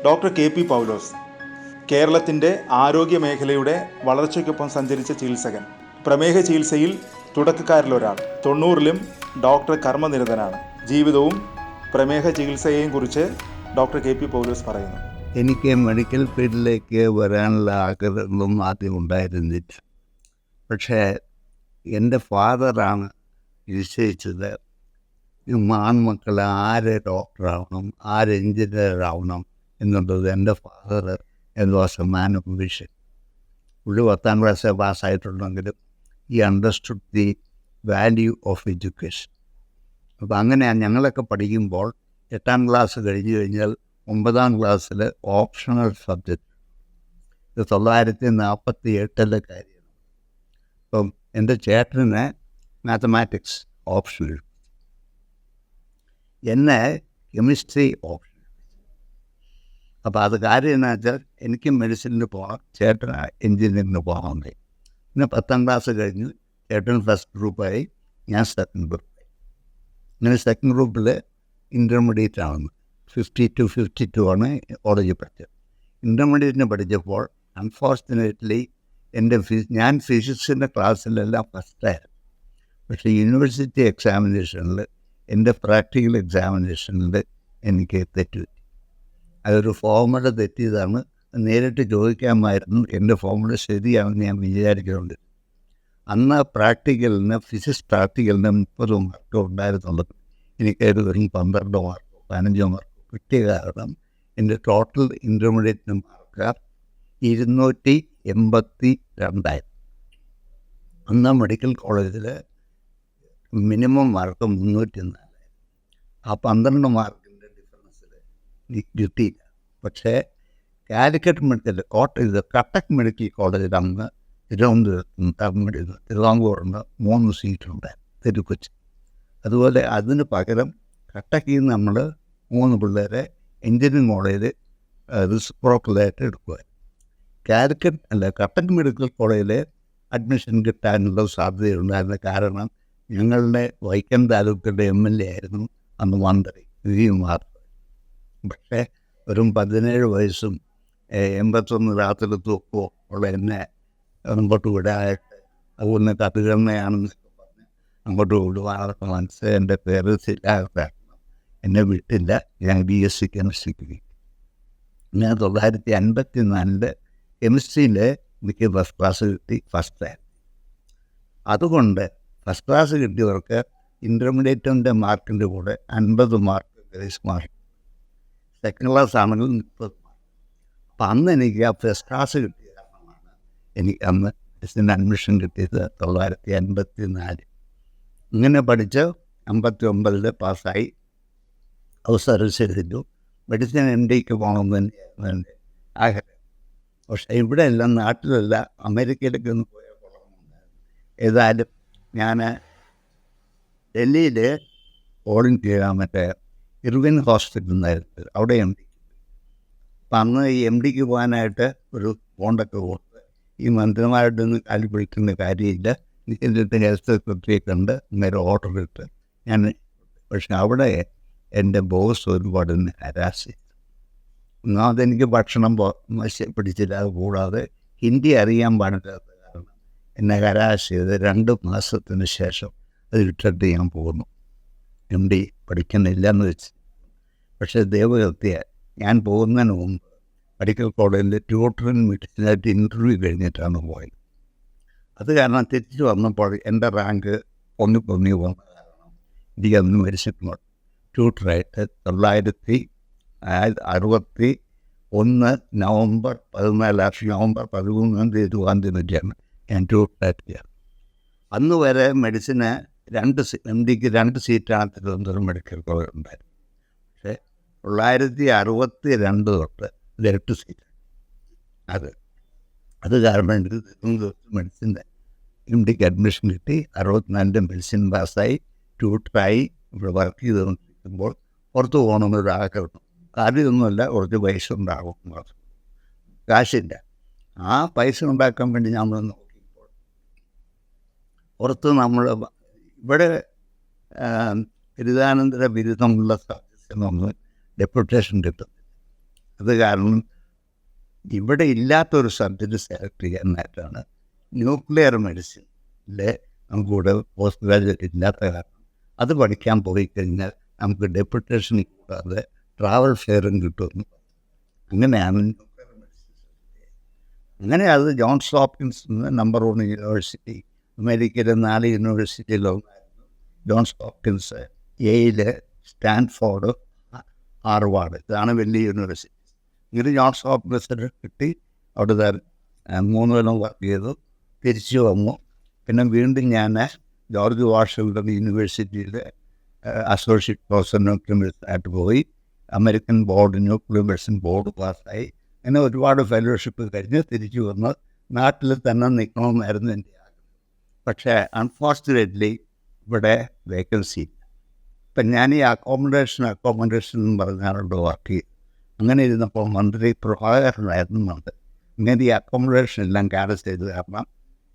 Doctor K P പൗലോസ് കേരളത്തിൻ്റെ ആരോഗ്യ മേഖലയുടെ വളർച്ചയ്ക്കൊപ്പം സഞ്ചരിച്ച ചികിത്സകൻ. പ്രമേഹ ചികിത്സയിൽ തുടക്കക്കാരിലൊരാൾ. 90-ലും ഡോക്ടർ കർമ്മനിരതനാണ്. ജീവിതവും പ്രമേഹ ചികിത്സയെയും കുറിച്ച് ഡോക്ടർ കെ പി പൗലോസ് പറയുന്നു. എനിക്ക് മെഡിക്കൽ ഫീൽഡിലേക്ക് വരാനുള്ള ആഗ്രഹമൊന്നും ആദ്യം ഉണ്ടായിരുന്നില്ല. പക്ഷേ എൻ്റെ ഫാദറാണ് നിശ്ചയിച്ചത്, ആൺമക്കൾ ആര് ഡോക്ടറാവണം, ആര് എഞ്ചിനീയറാവണം എന്നുള്ളത്. എൻ്റെ father was a man of vision. പുള്ളി 10ാം ക്ലാസ് പാസ്സായിട്ടുണ്ടെങ്കിലും ഈ understood the value of education. അപ്പോൾ അങ്ങനെയാണ് ഞങ്ങളൊക്കെ പഠിക്കുമ്പോൾ 8ാം ക്ലാസ് കഴിഞ്ഞ് കഴിഞ്ഞാൽ 9ാം ക്ലാസ്സിൽ ഓപ്ഷണൽ സബ്ജക്റ്റ്. ഇത് 1948 കാര്യമാണ്. അപ്പം എൻ്റെ ചേട്ടന് മാത്തമാറ്റിക്സ് ഓപ്ഷണൽ, എന്നെ കെമിസ്ട്രി ഓപ്ഷണൽ. അപ്പോൾ അത് കാര്യം എന്ന് വെച്ചാൽ എനിക്ക് മെഡിസിനിന് പോകണം, ചേട്ടന് എഞ്ചിനീയറിന് പോകണം. പിന്നെ 10ാം ക്ലാസ് കഴിഞ്ഞ് ചേട്ടൻ ഫസ്റ്റ് ഗ്രൂപ്പായി, ഞാൻ സെക്കൻഡ് ഗ്രൂപ്പായി. അങ്ങനെ സെക്കൻഡ് ഗ്രൂപ്പിൽ ഇൻ്റർമീഡിയറ്റ് ആവുന്നു. 52 ആണ് കോളേജിൽ പഠിച്ചത്. ഇൻ്റർമീഡിയറ്റിന് പഠിച്ചപ്പോൾ അൺഫോർച്ചുനേറ്റ്ലി ഞാൻ ഫിസിക്സിൻ്റെ ക്ലാസ്സിലെല്ലാം ഫസ്റ്റായിരുന്നു. പക്ഷേ യൂണിവേഴ്സിറ്റി എക്സാമിനേഷനിൽ, എൻ്റെ പ്രാക്ടിക്കൽ എക്സാമിനേഷനിൽ എനിക്ക് തെറ്റുപറ്റി. അതൊരു ഫോർമുല തെറ്റിയതാണ്. നേരിട്ട് ചോദിക്കാമായിരുന്നു. എൻ്റെ ഫോർമുല ശരിയാണെന്ന് ഞാൻ വിചാരിക്കുന്നുണ്ട്. അന്ന് പ്രാക്ടിക്കലിന്, ഫിസിക്സ് പ്രാക്ടിക്കലിന് 30 മാർക്ക് ഉണ്ടായിരുന്നുള്ളത്. എനിക്കത് വെറും 12 മാർക്കോ 15 മാർക്കോ കിട്ടിയ കാരണം എൻ്റെ ടോട്ടൽ ഇൻ്റർമീഡിയറ്റിന് മാർക്ക് 282. അന്ന് മെഡിക്കൽ കോളേജിൽ മിനിമം മാർക്ക് 304. ആ 12 മാർക്കിൻ്റെ ഡിഫറൻസിൽ കിട്ടിയില്ല. പക്ഷേ കാലിക്കറ്റ് മെഡിക്കൽ കട്ടക്ക് മെഡിക്കൽ കോളേജിൽ അന്ന് തിരുവാങ്കൂറിന് 3 സീറ്റുണ്ടായിരുന്നു, തിരുക്കൊച്ചി. അതുപോലെ അതിന് പകരം കട്ടക്കിൽ നിന്ന് നമ്മൾ 3 പിള്ളേരെ എഞ്ചിനീയറിംഗ് കോളേജിൽ റിസിപ്രോക്കലായിട്ട് എടുക്കുക. കട്ടക്ക് മെഡിക്കൽ കോളേജിൽ അഡ്മിഷൻ കിട്ടാനുള്ള സാധ്യതയുണ്ടായിരുന്ന കാരണം ഞങ്ങളുടെ വൈക്കം താലൂക്കിൻ്റെ MLA ആയിരുന്നു അന്ന് മന്ത്രി വിമാർ. പക്ഷേ വെറും 17 വയസ്സും 81 രാത്രി തൂക്കോ ഉള്ള എന്നെ അങ്ങോട്ട് വിടാനായിട്ട്, അതുപോലെ കഥകരണയാണെന്നൊക്കെ പറഞ്ഞ് അങ്ങോട്ട് വിടുവാനൊക്കെ മനസ്സ് എൻ്റെ പേരൻസ് ഇല്ലാതാക്കണം. എന്നെ വിട്ടില്ല. ഞാൻ BSc കെമിസ്ട്രിക്ക്. ഞാൻ 1954 കെമിസ്ട്രിയിൽ എനിക്ക് ഫസ്റ്റ് ക്ലാസ് കിട്ടി, ഫസ്റ്റായിരുന്നു. അതുകൊണ്ട് ഫസ്റ്റ് ക്ലാസ് കിട്ടിയവർക്ക് ഇൻ്റർമീഡിയറ്റിൻ്റെ മാർക്കിൻ്റെ കൂടെ 50 mark grace mark. Second class ആണെങ്കിൽ 30 മാർക്ക്. അപ്പം അന്ന് എനിക്ക് ആ ഫസ്റ്റ് ക്ലാസ് കിട്ടിയ കാരണമാണ് എനിക്ക് അന്ന് മെഡിസിൻ അഡ്മിഷൻ കിട്ടിയത് 1954. ഇങ്ങനെ പഠിച്ച് 59 പാസ്സായി അവസരം ചെയ്തു. മെഡിസിൻ MDക്ക് പോകണമെന്ന് തന്നെയായിരുന്നു എൻ്റെ ആഗ്രഹം. പക്ഷേ ഇവിടെ എല്ലാം, നാട്ടിലല്ല, അമേരിക്കയിലേക്ക് ഒന്ന് പോയാൽ കൊള്ളണമെന്നുണ്ടായിരുന്നു. ഏതായാലും ഞാൻ ഡൽഹിയിൽ ഓളിൻ ചെയ്യാൻ ഇർവിൻ ഹോസ്പിറ്റൽ നിന്നായിരുന്നു, അവിടെ MD. അപ്പം അന്ന് ഈ MDക്ക് പോകാനായിട്ട് ഒരു ബോണ്ടൊക്കെ കൊടുത്ത്, ഈ മന്ത്രിമാരുടെ കാലി പിടിക്കുന്ന കാര്യമില്ല, ഇതിൻ്റെ ഹെൽത്ത് സെക്രട്ടറിയെ കണ്ട് നേരെ ഓർഡർ ഇട്ട് ഞാൻ. പക്ഷെ അവിടെ എൻ്റെ ബോസ് ഒരുപാട് ഹരാസ് ചെയ്തു. അതെനിക്ക് ഭക്ഷണം പിടിച്ചില്ല. കൂടാതെ ഹിന്ദി അറിയാൻ പാടില്ലാത്ത കാരണം എന്നെ ഹരാസ് ചെയ്ത് 2 മാസത്തിന് ശേഷം അത് ഇട്ടിട്ട് ഞാൻ പോകുന്നു. MD പഠിക്കുന്നില്ല എന്ന് വെച്ച്. പക്ഷേ ദൈവകൃത്യ ഞാൻ പോകുന്നതിന് മുമ്പ് മെഡിക്കൽ കോളേജിൽ ട്യൂട്ടറിൻ മെഡിസിനായിട്ട് ഇൻ്റർവ്യൂ കഴിഞ്ഞിട്ടാണ് പോയത്. അത് കാരണം തിരിച്ചു വന്നപ്പോൾ എൻ്റെ റാങ്ക് പൊങ്ങി പോകുന്ന കാരണം എനിക്കന്ന് മെഡിസിൻ ട്യൂട്ടറായിട്ട് 1961 നവംബർ 13-ാം തീയതി ഞാൻ ട്യൂട്ടറായിട്ട്. അന്ന് വരെ മെഡിസിന് MDക്ക് 2 സീറ്റാണ് തിരുവനന്തപുരം മെഡിക്കൽ കോളേജ് ഉണ്ടായിരുന്നു. പക്ഷേ 1962 തൊട്ട് 8 സീറ്റ്. അത് കാരണം എനിക്ക് തിരുവനന്തപുരത്ത് മെഡിസിൻ്റെ MDക്ക് അഡ്മിഷൻ കിട്ടി. 64 മെഡിസിൻ പാസ്സായി, ട്യൂട്ടറായി. ഇവിടെ വർക്ക് ചെയ്തുകൊണ്ടിരിക്കുമ്പോൾ പുറത്ത് പോകണമെന്നൊരു ആഗ്രഹം. കാര്യമൊന്നുമല്ല, കുറച്ച് പൈസ ഉണ്ടാകും, കാശില്ല. ആ പൈസ ഉണ്ടാക്കാൻ വേണ്ടി നമ്മൾ നോക്കിയപ്പോൾ പുറത്ത് നമ്മൾ ഇവിടെ ബിരുദാനന്തര ബിരുദമുള്ള സബ്ജക്റ്റിനൊന്നും ഡെപ്യൂട്ടേഷൻ കിട്ടുന്നില്ല. അത് കാരണം ഇവിടെ ഇല്ലാത്തൊരു സബ്ജക്റ്റ് സെലക്ട് ചെയ്യാനായിട്ടാണ് ന്യൂക്ലിയർ മെഡിസിനിലെ നമുക്കിവിടെ പോസ്റ്റ് ഗ്രാജുവേറ്റ് ഇല്ലാത്ത കാരണം അത് പഠിക്കാൻ പോയി കഴിഞ്ഞാൽ നമുക്ക് ഡെപ്യൂട്ടേഷൻ കൂടാതെ ട്രാവൽ ഫെയറും കിട്ടുമെന്ന്. അങ്ങനെയാണ് ന്യൂക്ലിയർ മെഡിസിൻ. അങ്ങനെ അത് ജോൺസ് ഹോപ്കിൻസ് നമ്പർ 1 യൂണിവേഴ്സിറ്റി, അമേരിക്കയിലെ 4 യൂണിവേഴ്സിറ്റിയിലൊന്നായിരുന്നു ജോൺസ് ഹോപ്കിൻസ്, യെയില്, സ്റ്റാൻഫോർഡ്, ഹാർവാർഡ്. ഇതാണ് വലിയ യൂണിവേഴ്സിറ്റി. ഇങ്ങനെ ജോൺസ് ഹോപ്കിൻസിന് കിട്ടി. അവിടുത്തെ 3 കൊല്ലം വർക്ക് ചെയ്തു, തിരിച്ചു വന്നു. പിന്നെ വീണ്ടും ഞാൻ ജോർജ് വാഷിങ്ടൺ യൂണിവേഴ്സിറ്റിയിൽ അസോസിയേറ്റ് പ്രൊഫസർ ന്യൂക്ലിയർ മെഡിസിൻ ആയിട്ട് പോയി. American board nuclear medicine board പാസ്സായി. അങ്ങനെ ഒരുപാട് ഫെലോഷിപ്പ് കഴിഞ്ഞ് തിരിച്ചു വന്ന് നാട്ടിൽ തന്നെ നിൽക്കണമെന്നായിരുന്നു എൻ്റെ ആഗ്രഹം. പക്ഷേ അൺഫോർച്ചുനേറ്റ്ലി ഇവിടെ വേക്കൻസി ഇല്ല. ഇപ്പം ഞാൻ ഈ അക്കോമഡേഷൻ എന്ന് പറഞ്ഞാലുണ്ട് വർക്ക് ചെയ്തു. അങ്ങനെ ഇരുന്നപ്പോൾ മന്ത്രി പ്രഭാകരനായിരുന്നു മന്ത്രി. ഇങ്ങനെ ഈ അക്കോമഡേഷൻ എല്ലാം ക്യാൻസൽ ചെയ്ത് കാരണം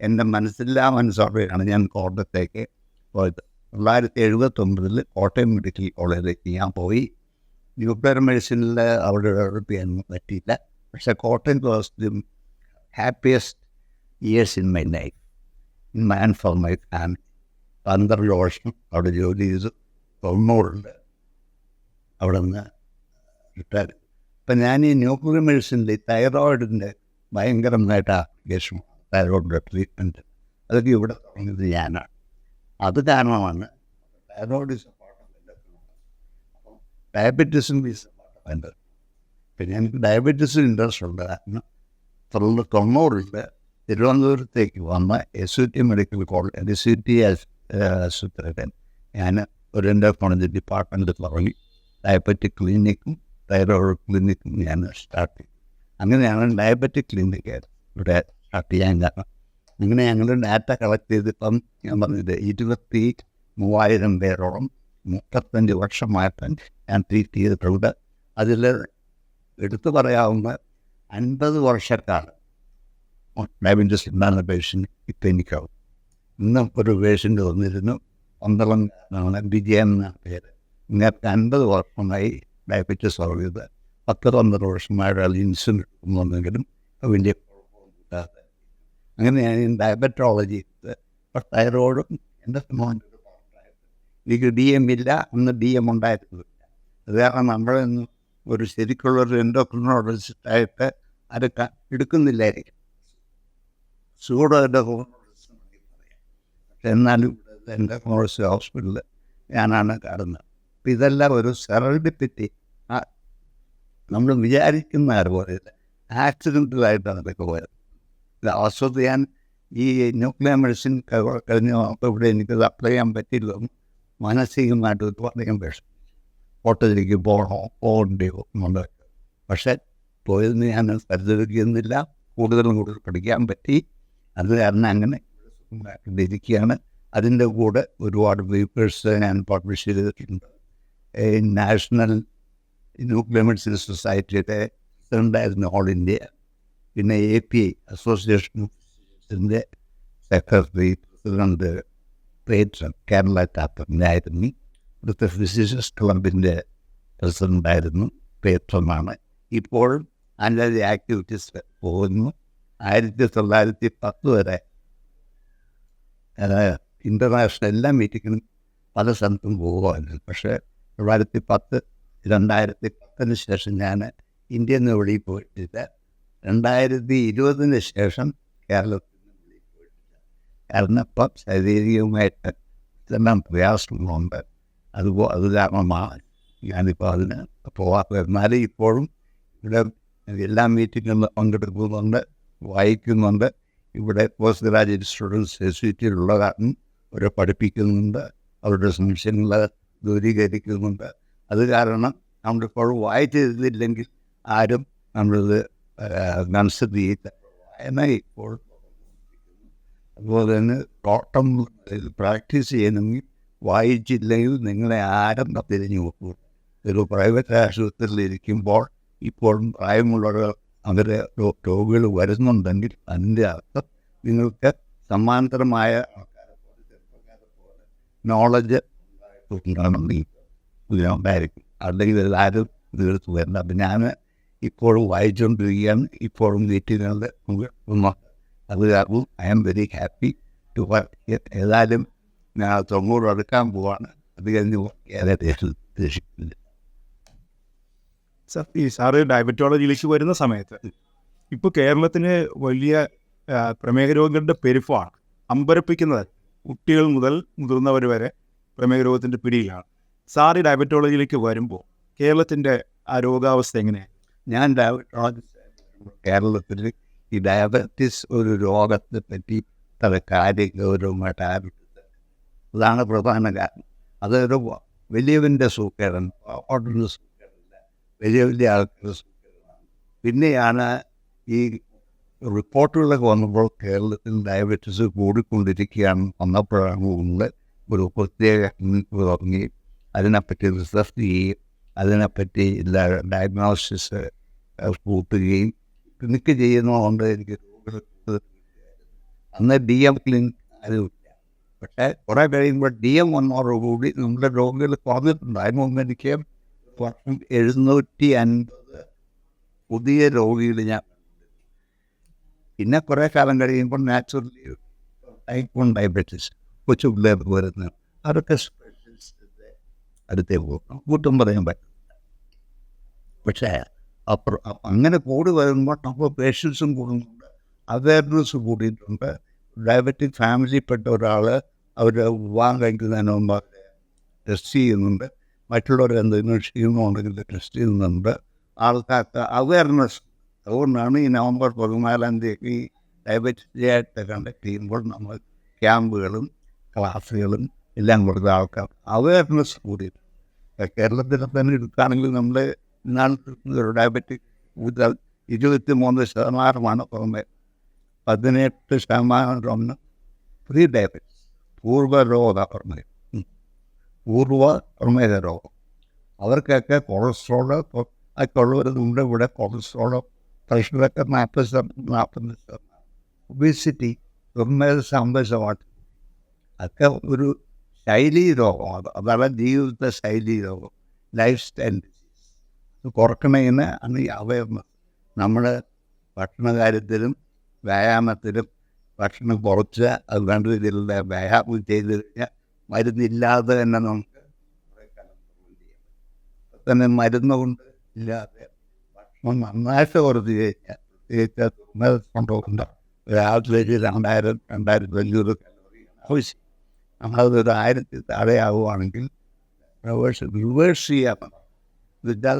എൻ്റെ മനസ്സോടെയാണ് ഞാൻ കോട്ടയത്തേക്ക് പോയത്. 1979 കോട്ടയം മെഡിക്കൽ കോളേജിലേക്ക് ഞാൻ പോയി. ന്യൂക്ലിയർ മെഡിസിനിൽ അവിടെ ഡെവലപ്പ് ചെയ്യാനൊന്നും പറ്റിയില്ല. പക്ഷേ Kottayam was the happiest years in my life, in my and for my family. 12 വർഷം അവിടെ ജോലി ചെയ്തു. 90 അവിടെ നിന്ന് റിട്ടയർ ചെയ്തു. ഇപ്പം ഞാൻ ഈ ന്യൂക്ലിയർ മെഡിസിനിൽ തൈറോയിഡിൻ്റെ ഭയങ്കരമായിട്ട് ആപ്ലിക്കേഷൻ, തൈറോയിഡിൻ്റെ ട്രീറ്റ്മെൻറ്റ്, അതൊക്കെ ഇവിടെ തുടങ്ങിയത് ഞാനാണ്. അത് കാരണമാണ് thyroid is A part of എൻ്റെ ഡയബറ്റീസും ഈസ് എ പാർട്ട് ഓഫ് എൻ്റെ. പിന്നെ എനിക്ക് ഡയബറ്റീസിൽ ഇൻട്രസ്റ്റ് ഉണ്ട്. കാരണം 90 തിരുവനന്തപുരത്തേക്ക് വന്ന SUT മെഡിക്കൽ കോളേജ്, SUT ആശുപത്രിയിൽ ഞാൻ ഒരു എൻഡോക്രോളജി ഡിപ്പാർട്ട്മെൻറ്റ് തുടങ്ങി. ഡയബറ്റിക് ക്ലിനിക്കും തൈറോയിഡ് ക്ലിനിക്കും ഞാൻ സ്റ്റാർട്ട് ചെയ്തു. അങ്ങനെയാണ് ഡയബറ്റിക് ക്ലിനിക്ക് ഇവിടെ സ്റ്റാർട്ട് ചെയ്യാൻ കാരണം. അങ്ങനെ ഞങ്ങൾ ഡാറ്റ കളക്ട് ചെയ്തിപ്പം ഞാൻ പറഞ്ഞത് 23,000 പേരോളം 35 വർഷമായിട്ട് ഞാൻ ട്രീറ്റ് ചെയ്തിട്ടുണ്ട്. അതിൽ എടുത്തു പറയാവുന്ന 50 വർഷക്കാലം ഡയബറ്റീസ് ഉണ്ടാകുന്ന പേഷ്യൻ്റ് ഇപ്പം എനിക്കാവും. ഇന്ന് ഒരു പേഷ്യൻ്റ് വന്നിരുന്നു, പന്തളം വിജയൻ എന്നാണ് പേര്. ഇങ്ങനത്തെ 50 വർഷമായി ഡയബറ്റീസ് സോൾവ് ചെയ്ത് 10-12 വർഷമായിട്ട് അത് ഇൻസുലിൻ എടുക്കുന്നുണ്ടെങ്കിലും വലിയ കുഴപ്പമൊന്നുമില്ലാതെ അങ്ങനെ ഞാൻ ഡയബറ്റോളജി ഇപ്പം തൈറോയിഡും എൻ്റെ സംഭവം. എനിക്ക് DM ഇല്ല, അന്ന് DM ഉണ്ടായിരുന്നില്ല. അത് കാരണം നമ്മളൊന്നും ഒരു ശരിക്കുള്ളൊരു എൻഡോക്രിനോളജിസ്റ്റായിട്ട് അതൊക്കെ എടുക്കുന്നില്ലായിരിക്കും. സൂഡോ എൻഡോക്രിനോളജിസ്റ്റ് പറയാം. പക്ഷെ എന്നാലും എൻഡോക്രിനോളജിസ്റ്റ് ഹോസ്പിറ്റലിൽ ഞാനാണ് കാണുന്നത്. അപ്പം ഇതെല്ലാം ഒരു സെറൻഡിപ്പിറ്റി. നമ്മൾ വിചാരിക്കുന്ന പോലെ ആക്സിഡൻ്റലായിട്ടാണ് ഇതൊക്കെ പോയത്. വാസ്തവത്തിൽ ഞാൻ ഈ ന്യൂക്ലിയർ മെഡിസിൻ കഴിഞ്ഞ് അപ്പോൾ ഇവിടെ എനിക്കത് അപ്ലൈ ചെയ്യാൻ പറ്റില്ലെന്നും മാനസികമായിട്ട് ഒരുപാട് വിഷം, ഹോട്ടലിലേക്ക് പോകേണ്ടിയോ എന്നുള്ളത്. പക്ഷേ പോയതിന് ഞാൻ പരിചരിക്കുന്നില്ല. കൂടുതൽ പഠിക്കാൻ പറ്റി. അത് കാരണം അങ്ങനെ ഇരിക്കുകയാണ്. അതിൻ്റെ കൂടെ ഒരുപാട് പേപ്പേഴ്സ് ഞാൻ പബ്ലിഷ് ചെയ്തിട്ടുണ്ട്. നാഷണൽ ന്യൂക്ലിയർ മെഡിസിൻ സൊസൈറ്റിയുടെ പ്രസിഡൻ്റായിരുന്നു ഓൾ ഇന്ത്യ. പിന്നെ API അസോസിയേഷൻ ഓഫ് ഫിസിഷ്യൻസിൻ്റെ സെക്രട്ടറി, പ്രസിഡന്റ്, പേട്രൺ കേരള ചാപ്റ്ററിനായിരുന്നു. ഇവിടുത്തെ ഫിസിഷ്യൻസ് ക്ലബിൻ്റെ പ്രസിഡൻ്റായിരുന്നു, പേട്രനാണ്. ഇപ്പോഴും അതിൻ്റെ ആക്ടിവിറ്റീസ് പോകുന്നു. 1910 വരെ ഇൻ്റർനാഷണൽ എല്ലാ മീറ്റിങ്ങിനും പല സ്ഥലത്തും പോകുമായിരുന്നു. പക്ഷേ 2010 ശേഷം ഞാൻ ഇന്ത്യയിൽ നിന്ന് വെളിയിൽ പോയിട്ടില്ല. 2020 ശേഷം കേരളത്തിൽ നിന്ന് വെളിയിൽ പോയിട്ടില്ല. കാരണം ഇപ്പം ശാരീരികമായിട്ട് ഇതെല്ലാം പ്രയാസങ്ങളുണ്ട്. അത് കാരണമാണ് ഞാനിപ്പോൾ അതിന് പോകാത്തത്. എന്നാലും ഇപ്പോഴും ഇവിടെ എല്ലാ മീറ്റിങ്ങുകളിലും പങ്കെടുക്കുന്നുണ്ട്, വായിക്കുന്നുണ്ട്. ഇവിടെ പോസ്റ്റ് ഗ്രാജുവേറ്റ് സ്റ്റുഡൻസ് SUTയിലുള്ള കാരണം അവരെ പഠിപ്പിക്കുന്നുണ്ട്, അവരുടെ സംശയങ്ങൾ ദൂരീകരിക്കുന്നുണ്ട്. അത് കാരണം നമ്മളിപ്പോൾ വായിച്ചിരുന്നില്ലെങ്കിൽ ആരും നമ്മളിത് കൺസിഡർ ചെയ്യില്ല. വായന ഇപ്പോൾ അതുപോലെ തന്നെ തോട്ടം പ്രാക്ടീസ് ചെയ്യണമെങ്കിൽ വായിച്ചില്ലെങ്കിൽ നിങ്ങളെ ആരും തിരിഞ്ഞു നോക്കൂ. ഒരു പ്രൈവറ്റ് ആശുപത്രിയിലിരിക്കുമ്പോൾ ഇപ്പോഴും പ്രായമുള്ളവർ അവരെ രോഗികൾ വരുന്നുണ്ടെങ്കിൽ അതിൻ്റെ അർത്ഥം നിങ്ങൾക്ക് സമാന്തരമായ ആൾക്കാരെ പോലെ ചെറുപ്പക്കാരെ പോലെ നോളജ് ഉണ്ടായിരിക്കും. അല്ലെങ്കിൽ എല്ലാവരും തീർത്ത് വരണം. അപ്പം ഞാൻ ഇപ്പോഴും വായിച്ചുകൊണ്ടിരിക്കുകയാണ്. ഇപ്പോഴും വീട്ടിലുണ്ട്. അത് കാരണം I am very happy to work. ഏതായാലും ഞാൻ 90 അടുക്കാൻ പോവാണ്. അത് കഴിഞ്ഞ് ഉദ്ദേശിക്കുന്നില്ല. സർ, ഈ സാറ് ഡയബറ്റോളജിയിലേക്ക് വരുന്ന സമയത്ത് ഇപ്പോൾ കേരളത്തിന് വലിയ പ്രമേഹ രോഗികളുടെ പെരുപ്പമാണ്, അമ്പരപ്പിക്കുന്നത്. കുട്ടികൾ മുതൽ മുതിർന്നവർ വരെ പ്രമേഹ രോഗത്തിൻ്റെ പിടിയിലാണ്. സാർ ഈ ഡയബറ്റോളജിയിലേക്ക് വരുമ്പോൾ കേരളത്തിൻ്റെ ആ രോഗാവസ്ഥ എങ്ങനെയാണ്? ഞാൻ കേരളത്തിൽ ഈ ഡയബറ്റീസ് ഒരു രോഗത്തെ പറ്റി അത്ര കാര്യഗൗരവമായിട്ട് ആരംഭിച്ചത്. അതാണ് പ്രധാന കാരണം. അതൊരു വലിയവൻ്റെ സൂക്കേടാണ്, ഓർഡിനറി സൂക്കേടല്ല, വലിയ വലിയ ആൾക്കാരുടെ സൂക്കേടാണ്. പിന്നെയാണ് ഈ റിപ്പോർട്ടുകളൊക്കെ വന്നപ്പോൾ കേരളത്തിൽ ഡയബറ്റീസ് കൂടിക്കൊണ്ടിരിക്കുകയാണ് വന്നപ്പോഴാണ് ഉള്ള ഒരു പ്രത്യേക തുടങ്ങി അതിനെപ്പറ്റി റിസർച്ച് ചെയ്യുകയും അതിനെപ്പറ്റി ഡയഗ്നോസിസ് കൂട്ടുകയും ക്ലിനിക്ക് ചെയ്യുന്നതുകൊണ്ട് എനിക്ക് അന്ന് DM ക്ലിനിക് അതുമില്ല. പക്ഷേ കുറേ കഴിയുമ്പോൾ DM വന്നതോടുകൂടി നമ്മുടെ രോഗികൾ കുറഞ്ഞിട്ടുണ്ട്. അതിന് മുമ്പ് എനിക്ക് വർഷം 750 പുതിയ രോഗികൾ ഞാൻ. പിന്നെ കുറേ കാലം കഴിയുമ്പോൾ നാച്ചുറലി ടൈപ്പ് 1 ഡയബറ്റീസ് കൊച്ചു പിള്ളേർക്ക് വരുന്നത് അതൊക്കെ സ്പെഷ്യലിസ്റ്റിൻ്റെ അടുത്തേക്ക് പോകണം, കൂട്ടും പറയാൻ പറ്റും. പക്ഷേ അങ്ങനെ കൂടി വരുമ്പോൾ നമ്മൾ പേഷ്യൻസും കൂടുന്നുണ്ട്, അവയർനെസ് കൂടിയിട്ടുണ്ട്. ഡയബറ്റിക് ഫാമിലിയിൽപ്പെട്ട ഒരാൾ അവർ വിവാഹം കഴിക്കുന്നതിന് മുമ്പ് അവരെ ടെസ്റ്റ് ചെയ്യുന്നുണ്ട്, മറ്റുള്ളവർ എന്തെങ്കിലും ക്ഷീണമുണ്ടെങ്കിൽ ടെസ്റ്റ് ചെയ്യുന്നുണ്ട്. ആൾക്കാർക്ക് അവയർനെസ്. അതുകൊണ്ടാണ് ഈ നവംബർ 14 ഡയബറ്റിസ് ഡേ ആയിട്ട് കണ്ടക്ട് ചെയ്യുമ്പോൾ നമ്മൾ ക്യാമ്പുകളും ക്ലാസ്സുകളും എല്ലാം കൊടുത്ത ആൾക്കാർ അവയർനെസ് കൂടിയിട്ടുണ്ട്. കേരളത്തിൽ തന്നെ എടുക്കുകയാണെങ്കിൽ നമ്മൾ ഡയബറ്റിക് 23% പുറമെ 18% പ്രീ ഡയബറ്റിസ് പൂർവ്വ പ്രമേഹ രോഗം. അവർക്കൊക്കെ കൊളസ്ട്രോള് ഒക്കെ ഉള്ളവരുണ്ട്. ഇവിടെ കൊളസ്ട്രോള് പ്രഷറൊക്കെ 40% ഒബേസിറ്റി 50%. ഒക്കെ ഒരു ശൈലീ രോഗമാണ്. അതാണ് ജീവിത ശൈലീ രോഗം, ലൈഫ് സ്റ്റൈൽ ഡിസീസ്. കുറക്കണതിന് ആണ് ഈ അവയർനെസ്. നമ്മൾ ഭക്ഷണ കാര്യത്തിലും വ്യായാമത്തിലും ഭക്ഷണം കുറച്ച് അത് വേണ്ട രീതിയിലുള്ള വ്യായാമം ചെയ്ത് കഴിഞ്ഞാൽ മരുന്നില്ലാതെ തന്നെ നമുക്ക് കുറേ കാലം ചെയ്യാം. തന്നെ മരുന്ന് കൊണ്ട് ഇല്ലാതെ ഭക്ഷണം നന്നായിട്ട് കുറച്ച് കഴിഞ്ഞാൽ പ്രത്യേകിച്ച് കൊണ്ടുപോകുന്ന ഒരാഴ്ചയിലേക്ക് 2000-2500 കലോറിയാണ് ആവശ്യം. നമ്മളതൊരു 1000 താഴെ ആവുകയാണെങ്കിൽ റിവേഴ്സ് ചെയ്യാൻ എന്നുവെച്ചാൽ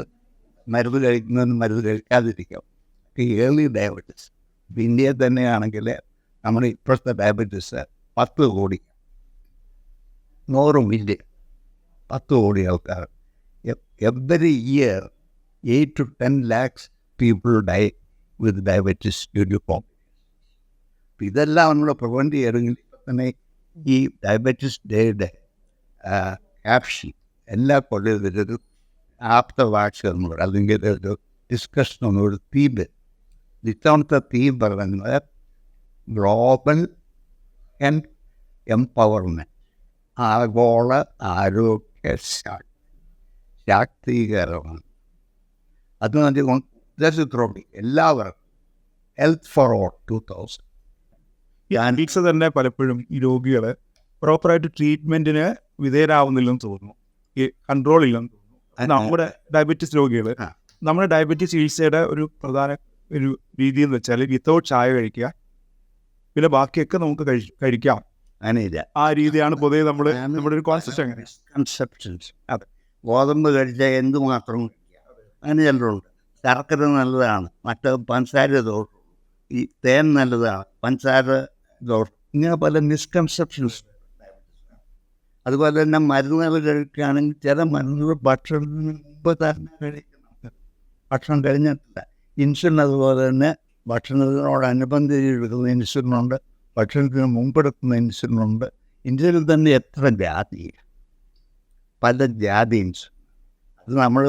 മരുന്ന് കഴിക്കുന്നതിന് മരുന്ന് കഴിക്കാതിരിക്കാം. ഏർലി ഡയബറ്റീസ് ഇന്ത്യയിൽ തന്നെയാണെങ്കിൽ നമ്മുടെ ഇപ്പോഴത്തെ ഡയബറ്റീസ് 10 കോടി, 100 മില്യൺ, 10 കോടി ആൾക്കാർ. Every year 8 to 10 lakhs people die with diabetes due to complications. ഇതെല്ലാം നമ്മൾ പ്രിവെൻറ്റ് ചെയ്യണമെങ്കിൽ ഇപ്പം തന്നെ ഈ ഡയബറ്റീസ് ഡേയുടെ ക്യാപ്ഷൻ എല്ലാ കൊല്ലത്തിലൊരു ആഫ്റ്റർ വാക്സിൻ അല്ലെങ്കിൽ ഒരു ഡിസ്കഷൻ ഒരു തീം. ഇത്തവണത്തെ തീം പറയുന്നത് ഗ്ലോബൽ ഹെൽത്ത് എംപവർമെൻറ്റ്, ആഗോള ആരോഗ്യ ശാക്തീകരണമാണ്. അത് ഉദ്ദേശത്തോടെ എല്ലാവർക്കും ഹെൽത്ത് ഫോർ ഓൾ 2000. ഈ ചികിത്സ തന്നെ പലപ്പോഴും ഈ രോഗികൾ പ്രോപ്പറായിട്ട് ട്രീറ്റ്മെൻറ്റിന് വിധേയരാവുന്നില്ലെന്ന് തോന്നുന്നു, ഈ കൺട്രോൾ ഇല്ലെന്ന് തോന്നുന്നു. നമ്മുടെ ഡയബറ്റീസ് രോഗികൾ നമ്മുടെ ഡയബറ്റീസ് ചികിത്സയുടെ ഒരു പ്രധാന ഒരു രീതി എന്ന് വെച്ചാൽ വിത്തൗട്ട് ചായ കഴിക്കുക, പിന്നെ ബാക്കിയൊക്കെ നമുക്ക് കഴിക്കാം. അങ്ങനെയില്ല, ആ രീതിയാണ് പൊതുവെ നമ്മുടെ ഒരു കോൺസെപ്റ്റ്. അങ്ങനെ കൺസെപ്ഷൻസ്. അതെ, ഗോതമ്പ് കഴിച്ചാൽ എന്തുമാത്രം അങ്ങനെ ചിലരുണ്ട്. ശർക്കര നല്ലതാണ്, മറ്റേ പഞ്ചസാര ദോഷം, ഈ തേൻ നല്ലതാണ്, പഞ്ചസാര ദോഷം, ഇങ്ങനെ പല മിസ്കൺസെപ്ഷൻസ്. അതുപോലെ തന്നെ മരുന്നുകൾ കഴിക്കുകയാണെങ്കിൽ ചില മരുന്നുകൾ ഭക്ഷണത്തിന് മുമ്പ് തന്നെ കഴിക്കുന്നുണ്ട്, ഭക്ഷണം കഴിഞ്ഞിട്ടില്ല. ഇൻസുലിൻ അതുപോലെ തന്നെ ഭക്ഷണത്തിനോടനുബന്ധിച്ച് എടുക്കുന്ന ഇൻസുലിനുണ്ട്, ഭക്ഷണത്തിന് മുമ്പെടുക്കുന്ന ഇൻസുലിനുണ്ട്. ഇൻസുലിൻ തന്നെ എത്ര ജാതി, പല ജാതി ഇൻസുലിൻ. അത് നമ്മൾ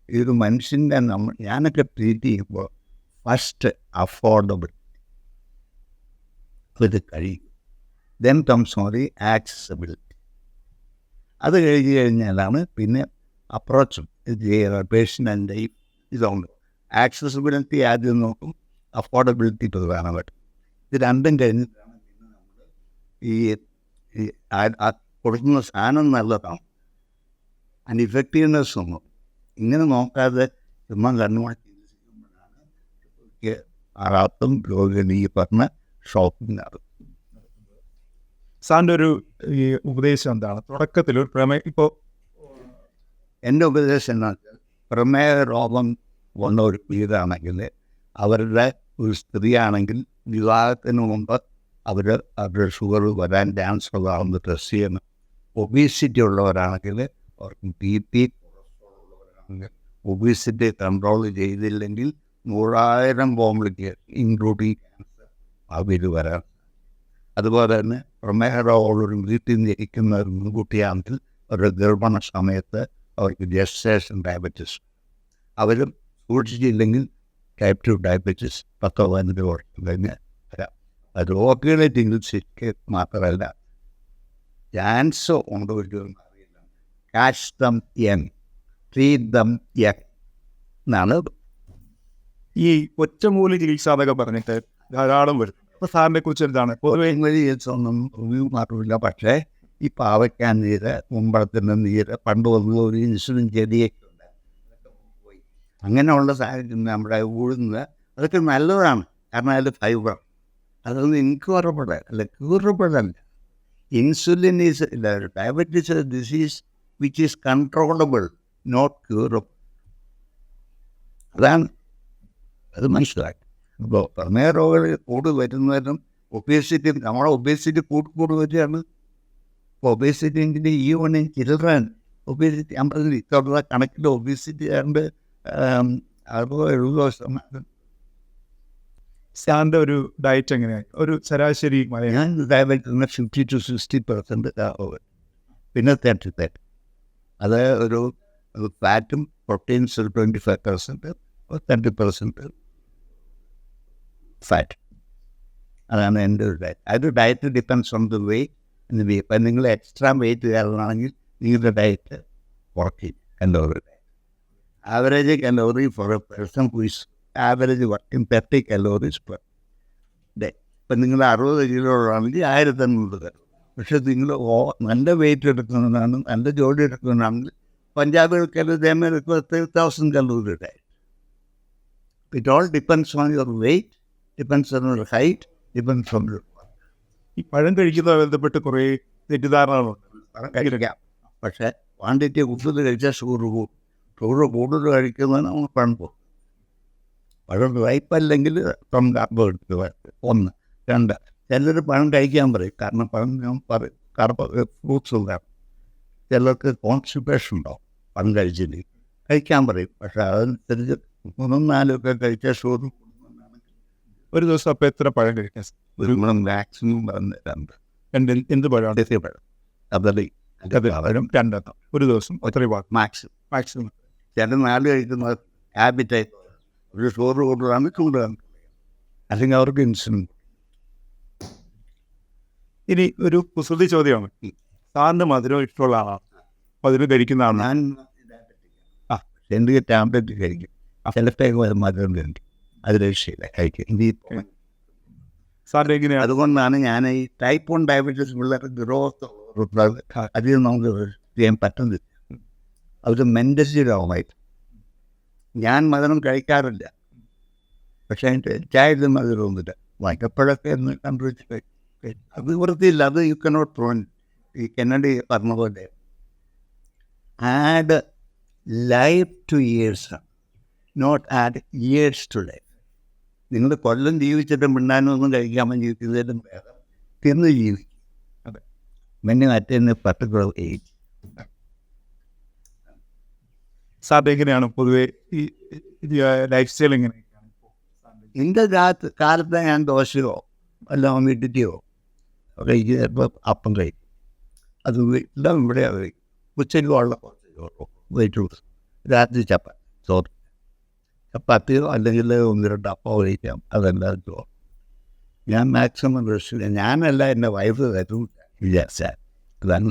ഒരു മനുഷ്യൻ്റെ ഞാനൊക്കെ ട്രീറ്റ് ചെയ്യുമ്പോൾ ഫസ്റ്റ് അഫോർഡബിൾ ഇത് കഴിയും, ദെൻ കംസ് ഓൺലി ആക്സസിബിലിറ്റി. അത് കഴിഞ്ഞ് കഴിഞ്ഞാലാണ് പിന്നെ അപ്രോച്ചും ഇത് ചെയ്യുക പേഷ്യൻ്റ് ഇതുണ്ട്. ആക്സസിബിലിറ്റി ആദ്യം നോക്കും, അഫോർഡബിലിറ്റി പ്രധാനമായിട്ട്. ഇത് രണ്ടും കഴിഞ്ഞിട്ടാണ് പിന്നെ നമ്മൾ ഈ കൊടുക്കുന്ന സാധനം നല്ലതാണ്, അതിൻ്റെ ഇഫക്റ്റീവ്നെസ് ഒന്നും ഇങ്ങനെ നോക്കാതെ ചുമ്മാ കണ്ണുമായി ചികിത്സിക്കുമ്പോഴാണ് ആറാത്തും രോഗികൾ ഈ പറഞ്ഞ ഷോപ്പിംഗ് നടത്തും. സാറിൻ്റെ ഒരു ഈ ഉപദേശം എന്താണ് തുടക്കത്തിൽ ഒരു ഇപ്പോൾ എൻ്റെ ഉപദേശം എന്താ വെച്ചാൽ, പ്രമേഹ രോഗം വന്ന ഒരു വീടാണെങ്കിൽ അവരുടെ ഒരു സ്ത്രീയാണെങ്കിൽ വിവാഹത്തിന് മുമ്പ് അവരുടെ ഷുഗർ വരാൻ ചാൻസ് ഉള്ളതാണെന്ന് ടെസ്റ്റ് ചെയ്യണം. ഒബീസിറ്റി ഉള്ളവരാണെങ്കിൽ അവർക്ക് BP ഉള്ളവരാണെങ്കിൽ ഒബീസിറ്റി കൺട്രോൾ ചെയ്തില്ലെങ്കിൽ 100,000 കോംപ്ലിക്കേഷൻ ഇൻക്ലൂഡിങ് ക്യാൻസർ അവർ വരാൻ. അതുപോലെ തന്നെ പ്രമേഹ രോഗമുള്ളൊരു വീട്ടിൽ നിന്ന് ഇരിക്കുന്ന ഒരു മുൻകുട്ടിയാണെങ്കിൽ അവരുടെ ഗർഭണ സമയത്ത് അവർക്ക് ജെസ്റ്റേഷൻ ഡയബറ്റിസ്, അവരും സൂക്ഷിച്ചില്ലെങ്കിൽ ടൈപ്പ് 2 ഡയബറ്റിസ് 10-15 വർഷം കഴിഞ്ഞ് വരാം. രോഗികളെ ചികിത്സിക്ക് മാത്രമല്ല, ക്യാൻസർ കൊണ്ടുവരുമെന്ന് അറിയില്ല. Catch them young, treat them young എന്നാണ്. ഈ ഒറ്റമൂലി ചികിത്സ എന്നൊക്കെ പറഞ്ഞിട്ട് ധാരാളം വരും. അപ്പോൾ സാറിനെ കുറിച്ച് എന്താണ് പൊതുവെ? ഒന്നും റിവ്യൂ മാത്രമില്ല, പക്ഷേ ഈ പാവയ്ക്കാൻ നീര്, കുമ്പളത്തിൻ്റെ നീര്, പണ്ട് വന്ന ഒരു ഇൻസുലിൻ ചെടിയൊക്കെ ഉണ്ട്, അങ്ങനെയുള്ള സാഹചര്യം നമ്മുടെ ഉഴുന്ന് അതൊക്കെ നല്ലതാണ്. കാരണം അതിൽ ഫൈബർ, അതൊന്നും ഇൻക്യൂറബിൾ അല്ല, ക്യൂറബിൾ അല്ല. Insulin is diabetes disease which is controllable, not curable. അതാണ് അത് മനസ്സിലാക്കി. അപ്പോൾ പ്രമേഹ രോഗങ്ങൾ കൂടി വരുന്നതിനും ഒബേസിറ്റി, നമ്മളെ ഒബേസിറ്റി കൂടി വരികയാണ്. ഇപ്പോൾ ഒബേസിറ്റി എങ്കിൽ ഈവൺ ഇൻ ചിൽഡ്രൻ ഒബേസിറ്റി 50 കണക്കിൽ ഒബേസിറ്റി ആണ്ട് 60-70%. സാറിൻ്റെ ഒരു ഡയറ്റ് എങ്ങനെയാണ്? ഒരു ശരാശരി ഞാൻ ഡയബറ്റിന് 50-60% പിന്നെ 30. അത് ഒരു ഫാറ്റും പ്രോട്ടീൻസ് 25%, 30% ഫാറ്റ്. അതാണ് എൻ്റെ ഒരു ഡയറ്റ്. അത് diet depends on the weight. ഇപ്പം നിങ്ങൾ എക്സ്ട്രാ വെയിറ്റ് കയറണമെങ്കിൽ നിങ്ങളുടെ ഡയറ്റ് കുറയ്ക്കും. Calorie average calorie for a person whose average working 30 calories per day. ഇപ്പം നിങ്ങൾ 60 കിലോ ആണെങ്കിൽ 1500 കലോറി. പക്ഷെ നിങ്ങൾ നല്ല വെയിറ്റ് എടുക്കുന്നതാണ്, നല്ല ജോലി എടുക്കുന്നതാണെങ്കിൽ പഞ്ചാബികൾക്ക് 30,000 calorie diet. It all depends on your weight, depends on your height, depends on your work. ഈ പഴം കഴിക്കുന്നതുമായി ബന്ധപ്പെട്ട് കുറേ തെറ്റിദ്ധാരണകളുണ്ട്. കഴിക്കാം, പക്ഷേ ക്വാണ്ടിറ്റി കൂടുതൽ കഴിച്ചാൽ ഷുഗർ കൂടും. ഷുഗർ കൂടുതൽ കഴിക്കുന്നതിന് നമ്മൾ പഴം പോകും. പഴം റൈപ്പല്ലെങ്കിൽ കാർബ് എടുക്കുക. 1. 2, ചിലർ പഴം കഴിക്കാൻ പറയും. കാരണം പഴം ഞാൻ പറയും ഫ്രൂട്ട്സ് ഉണ്ടാകും. ചിലർക്ക് കോൺസ്റ്റിപ്പേഷൻ ഉണ്ടാവും പഴം കഴിച്ചിട്ട്, കഴിക്കാൻ പറയും. പക്ഷേ അതനുസരിച്ച് 3-4 കഴിച്ചാൽ ഷുഗർ കൂടുന്നതാണെങ്കിൽ ഒരു ദിവസം അപ്പോൾ എത്ര പഴം കഴിക്കാം? ഒരു മാക്സിമം പറഞ്ഞ് 2. എന്ത് പഴമാണ്? പഴം അതല്ലേ പഴം 2 ഒരു ദിവസം ഒത്തിരി മാക്സിമം. ചില 4 കഴിക്കുന്ന ഹാബിറ്റായി ഒരു ഷുഗർ കൂടുതലാണ് ചൂടാണ്, അല്ലെങ്കിൽ അവർക്ക് ഇൻസുലിൻ. ഇനി ഒരു കുസൃതി ചോദ്യമാണ്. സാറിന് മധുരം ഇഷ്ടമുള്ള ആളാണ്, മധുരം കഴിക്കുന്ന ആളാണ്. ഞാൻ എന്ത് ടാബ്ലറ്റ് കഴിക്കും, ചിലപ്പോൾ മധുരം കഴിക്കും, അത് രക്ഷയില്ല കഴിക്കും. സാറിന് എങ്ങനെയാണ്? അതുകൊണ്ടാണ് ഞാൻ ഈ ടൈപ്പ് 1 ഡയബറ്റീസ് പിള്ളേർക്ക് ഗ്രോത്ത് അധികം നമുക്ക് ചെയ്യാൻ പറ്റുന്നില്ല. അവർ മെൻ്റലി രോഗമായിട്ട്. ഞാൻ മധുരം കഴിക്കാറില്ല, പക്ഷേ അതിൻ്റെ ചായയിൽ മധുരമൊന്നുമില്ല. വൈകപ്പോഴൊക്കെ എന്ന് കണ്ടുവച്ച് അത് വൃത്തിയില്ല. അത് യു കനോട്ട് പ്രോൺ. ഈ കെന്നഡി പറഞ്ഞ പോലെ add life to years, not add years to life. നിങ്ങൾ കൊല്ലം ജീവിച്ചിട്ട് മിണ്ടാനൊന്നും കഴിക്കാമെന്ന് ജീവിക്കുന്നതിലും വേഗം തിന്ന് ജീവിക്കും. അതെ, മെന്നു അറ്റൻഡ് പർട്ടിക്കുലർ ഏജ്. സാറിൻ്റെ എങ്ങനെയാണ് പൊതുവെ ഈ ലൈഫ് സ്റ്റൈൽ എങ്ങനെയാണ്? എൻ്റെ കാലത്ത് ഞാൻ ദോശയോ അല്ല ഇഡ്ഡലിയോ കഴിക്കുമ്പോൾ അപ്പം കഴിക്കും. അത് എല്ലാം ഇവിടെ കഴിക്കും. ഉച്ചയ്ക്ക് വെള്ളം വെയിറ്റ് കൊടുക്കും. രാത്രി ചപ്പാത്തിയോ അല്ലെങ്കിൽ 1-2 അപ്പം കഴിക്കാം. അതെല്ലാം ചോറ്. ഞാൻ മാക്സിമം റെസ്റ്റ്. ഞാനല്ല, എൻ്റെ വൈഫ് തരും വിചാരിച്ചാൽ. അതാണ്